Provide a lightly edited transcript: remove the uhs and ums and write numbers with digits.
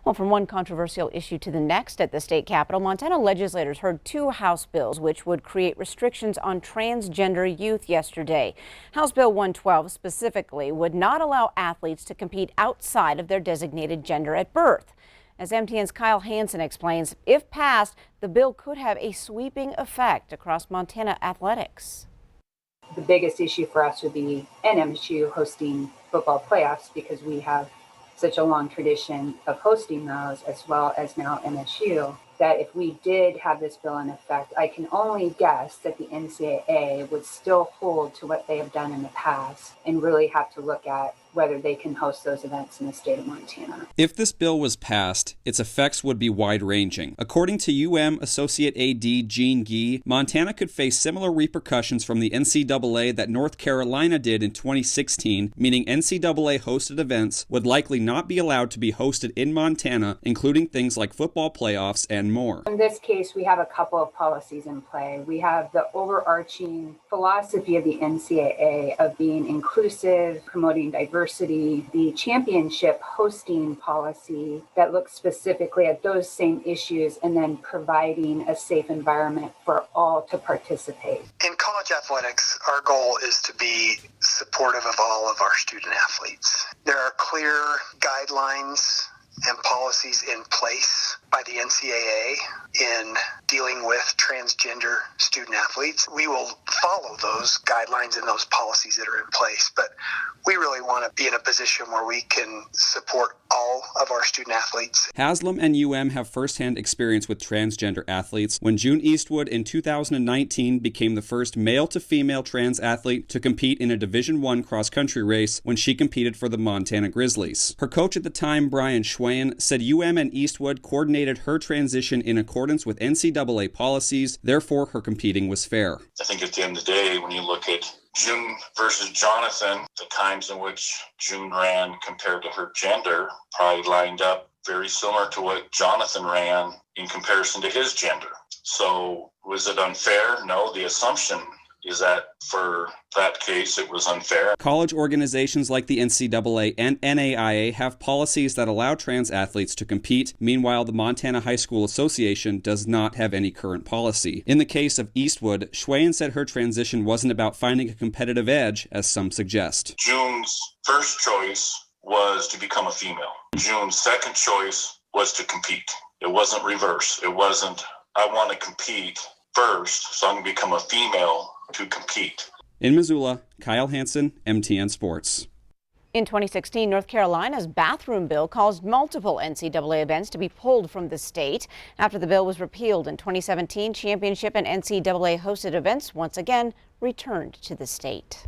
Well, from one controversial issue to the next at the state capitol, Montana legislators heard two House bills which would create restrictions on transgender youth yesterday. House Bill 112 specifically would not allow athletes to compete outside of their designated gender at birth. As MTN's Kyle Hansen explains, if passed, the bill could have a sweeping effect across Montana athletics. The biggest issue for us would be MSU hosting football playoffs because we have such a long tradition of hosting those, as well as now MSU, that if we did have this bill in effect, I can only guess that the NCAA would still hold to what they have done in the past and really have to look at whether they can host those events in the state of Montana. If this bill was passed, its effects would be wide-ranging. According to Associate AD Gene Gee, Montana could face similar repercussions from the NCAA that North Carolina did in 2016, meaning NCAA-hosted events would likely not be allowed to be hosted in Montana, including things like football playoffs and more. In this case, we have a couple of policies in play. We have the overarching philosophy of the NCAA of being inclusive, promoting diversity, the championship hosting policy that looks specifically at those same issues and then providing a safe environment for all to participate. In college athletics, our goal is to be supportive of all of our student athletes. There are clear guidelines and policies in place by the NCAA in dealing with transgender student athletes. We will follow those guidelines and those policies that are in place, but we really want to be in a position where we can support all of our student athletes. Haslam and have firsthand experience with transgender athletes when June Eastwood in 2019 became the first male-to-female trans athlete to compete in a Division I cross-country race when she competed for the Montana Grizzlies. Her coach at the time, Brian Schwayen, said and Eastwood coordinated her transition in accordance with NCAA policies, therefore her competing was fair. I think at the end of the day, when you look at June versus Jonathan, the times in which June ran compared to her gender probably lined up very similar to what Jonathan ran in comparison to his gender. So was it unfair? No, the assumption is that for that case, it was unfair. College organizations like the NCAA and NAIA have policies that allow trans athletes to compete. Meanwhile, the Montana High School Association does not have any current policy. In the case of Eastwood, Schwayen said her transition wasn't about finding a competitive edge, as some suggest. June's first choice was to become a female. June's second choice was to compete. It wasn't reverse. It wasn't, I want to compete first, so I'm going to become a female to compete. In Missoula, Kyle Hansen, MTN Sports. In 2016, North Carolina's bathroom bill caused multiple NCAA events to be pulled from the state. After the bill was repealed in 2017, championship and NCAA hosted events once again returned to the state.